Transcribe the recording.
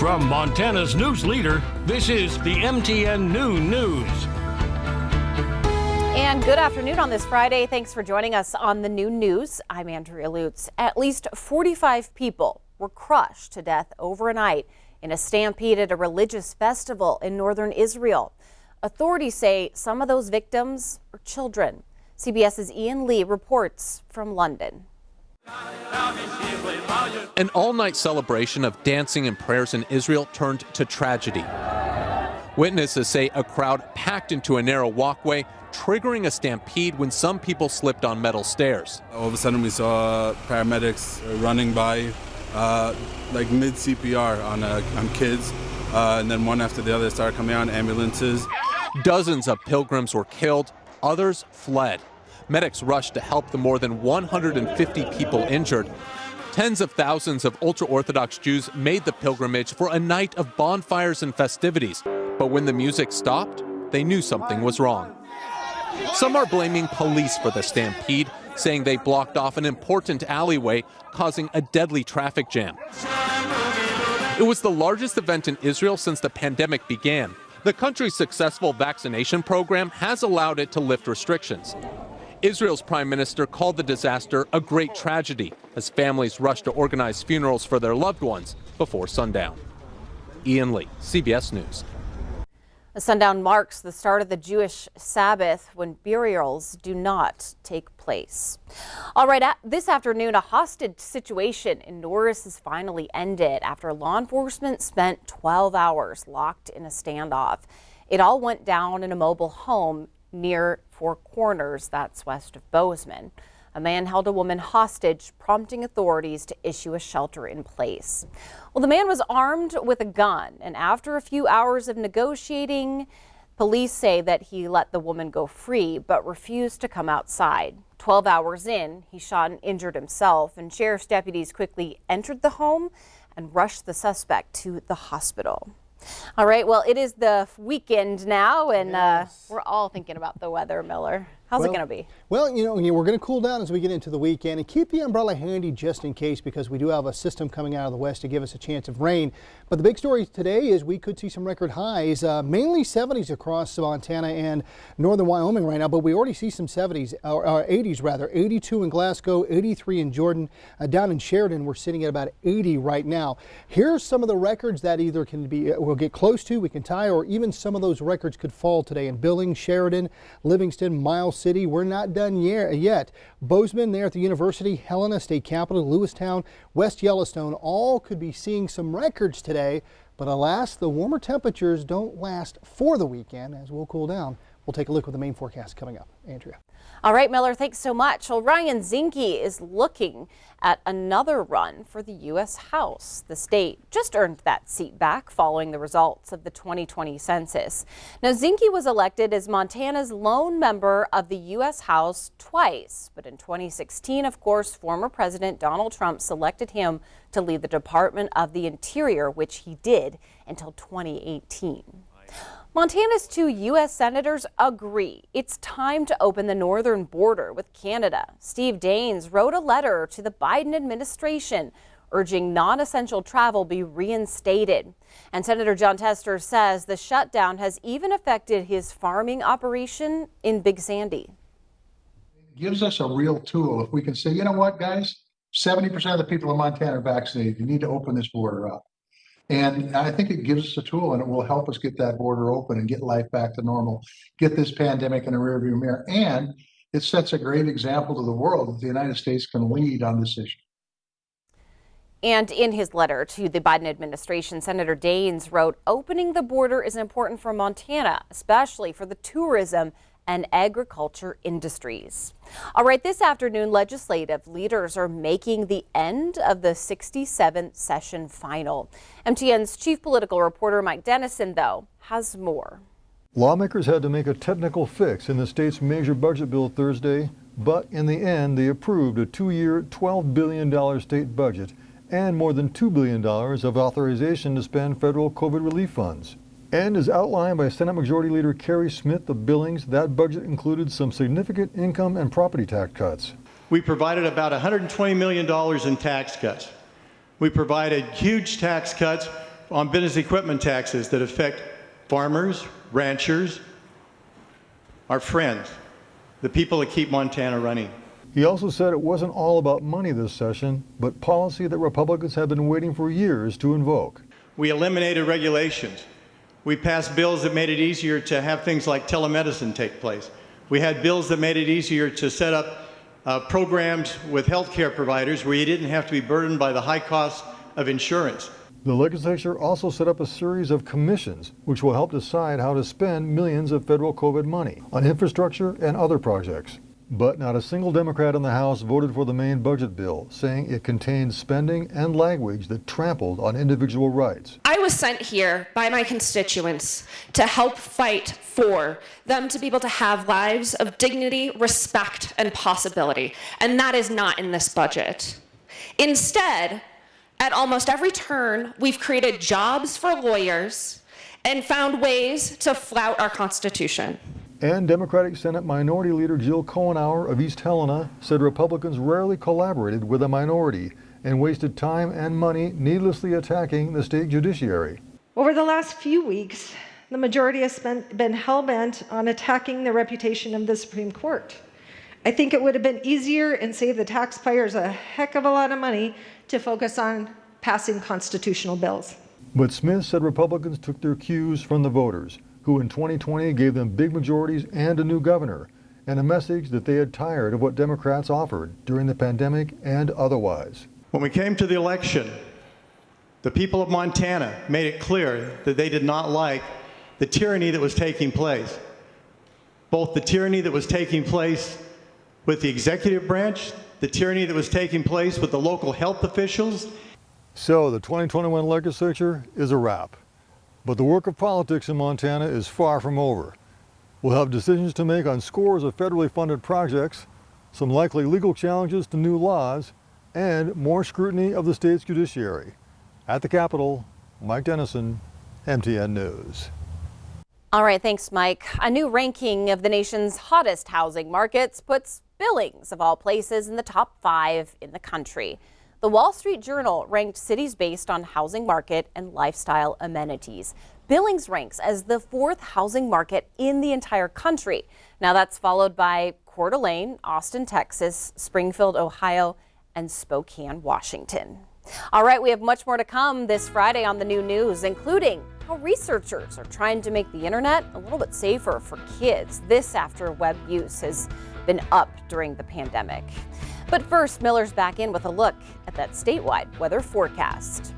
From Montana's news leader, this is the MTN Noon News. And good afternoon on this Friday. Thanks for joining us on the Noon News. I'm Andrea Lutz. At least 45 people were crushed to death overnight in a stampede at a religious festival in northern Israel. Authorities say some of those victims are children. CBS's Ian Lee reports from London. An all-night celebration of dancing and prayers in Israel turned to tragedy. Witnesses say a crowd packed into a narrow walkway, triggering a stampede when some people slipped on metal stairs. All of a sudden we saw paramedics running by like mid-CPR on kids, and then one after the other started coming out in ambulances. Dozens of pilgrims were killed, others fled. Medics rushed to help the more than 150 people injured. Tens of thousands of ultra-Orthodox Jews made the pilgrimage for a night of bonfires and festivities. But when the music stopped, they knew something was wrong. Some are blaming police for the stampede, saying they blocked off an important alleyway, causing a deadly traffic jam. It was the largest event in Israel since the pandemic began. The country's successful vaccination program has allowed it to lift restrictions. Israel's prime minister called the disaster a great tragedy as families rushed to organize funerals for their loved ones before sundown. Ian Lee, CBS News. Sundown marks the start of the Jewish Sabbath when burials do not take place. All right, this afternoon, a hostage situation in Norris has finally ended after law enforcement spent 12 hours locked in a standoff. It all went down in a mobile home near Four Corners, that's west of Bozeman. A man held a woman hostage, prompting authorities to issue a shelter in place. Well, the man was armed with a gun, and after a few hours of negotiating, police say that he let the woman go free, but refused to come outside. 12 hours in, he shot and injured himself, and sheriff's deputies quickly entered the home and rushed the suspect to the hospital. All right, well, it is the weekend now, and we're all thinking about the weather, Miller. How's it going to be? Well, you know, we're going to cool down as we get into the weekend, and keep the umbrella handy just in case, because we do have a system coming out of the west to give us a chance of rain. But the big story today is we could see some record highs, mainly 70s across Montana and northern Wyoming right now, but we already see some 70s, or 80s rather, 82 in Glasgow, 83 in Jordan. Down in Sheridan, we're sitting at about 80 right now. Here's some of the records that either can be, we'll get close to, we can tie, or even some of those records could fall today in Billings, Sheridan, Livingston, Miles City. We're not done yet. Bozeman there at the university, Helena State Capitol, Lewistown, West Yellowstone, all could be seeing some records today. But alas, the warmer temperatures don't last for the weekend as we'll cool down. We'll take a look at the main forecast coming up. Andrea. All right, Miller, thanks so much. Well, Ryan Zinke is looking at another run for the U.S. House. The state just earned that seat back following the results of the 2020 census. Now, Zinke was elected as Montana's lone member of the U.S. House twice. But in 2016, of course, former President Donald Trump selected him to lead the Department of the Interior, which he did until 2018. Montana's two U.S. senators agree it's time to open the northern border with Canada. Steve Daines wrote a letter to the Biden administration urging non-essential travel be reinstated. And Senator John Tester says the shutdown has even affected his farming operation in Big Sandy. It gives us a real tool. If we can say, you know what, guys, 70% of the people in Montana are vaccinated. You need to open this border up. And I think it gives us a tool, and it will help us get that border open and get life back to normal, get this pandemic in a rearview mirror. And it sets a great example to the world that the United States can lead on this issue. And in his letter to the Biden administration, Senator Daines wrote, opening the border is important for Montana, especially for the tourism and agriculture industries. All right, this afternoon, legislative leaders are making the end of the 67th session final. MTN's chief political reporter Mike Dennison, though, has more. Lawmakers had to make a technical fix in the state's major budget bill Thursday, but in the end, they approved a two-year, $12 billion state budget and more than $2 billion of authorization to spend federal COVID relief funds. And as outlined by Senate Majority Leader Kerry Smith of Billings, that budget included some significant income and property tax cuts. We provided about $120 million in tax cuts. We provided huge tax cuts on business equipment taxes that affect farmers, ranchers, our friends, the people that keep Montana running. He also said it wasn't all about money this session, but policy that Republicans have been waiting for years to invoke. We eliminated regulations. We passed bills that made it easier to have things like telemedicine take place. We had bills that made it easier to set up programs with healthcare providers where you didn't have to be burdened by the high cost of insurance. The legislature also set up a series of commissions which will help decide how to spend millions of federal COVID money on infrastructure and other projects. But not a single Democrat in the House voted for the main budget bill, saying it contained spending and language that trampled on individual rights. I was sent here by my constituents to help fight for them to be able to have lives of dignity, respect, and possibility. And that is not in this budget. Instead, at almost every turn, we've created jobs for lawyers and found ways to flout our Constitution. And Democratic Senate Minority Leader Jill Cohenauer of East Helena said Republicans rarely collaborated with a minority and wasted time and money needlessly attacking the state judiciary. Over the last few weeks, the majority has been hell-bent on attacking the reputation of the Supreme Court. I think it would have been easier and saved the taxpayers a heck of a lot of money to focus on passing constitutional bills. But Smith said Republicans took their cues from the voters, who in 2020 gave them big majorities and a new governor, and a message that they had tired of what Democrats offered during the pandemic and otherwise. When we came to the election, the people of Montana made it clear that they did not like the tyranny that was taking place. Both the tyranny that was taking place with the executive branch, the tyranny that was taking place with the local health officials. So the 2021 legislature is a wrap. But the work of politics in Montana is far from over. We'll have decisions to make on scores of federally funded projects, some likely legal challenges to new laws, and more scrutiny of the state's judiciary. At the Capitol, Mike Dennison, MTN News. All right, thanks, Mike. A new ranking of the nation's hottest housing markets puts Billings, of all places, in the top 5 in the country. The Wall Street Journal ranked cities based on housing market and lifestyle amenities. Billings ranks as the 4th housing market in the entire country. Now that's followed by Coeur d'Alene, Austin, Texas, Springfield, Ohio, and Spokane, Washington. All right, we have much more to come this Friday on the New News, including how researchers are trying to make the internet a little bit safer for kids. This after web use has been up during the pandemic. But first, Miller's back in with a look at that statewide weather forecast.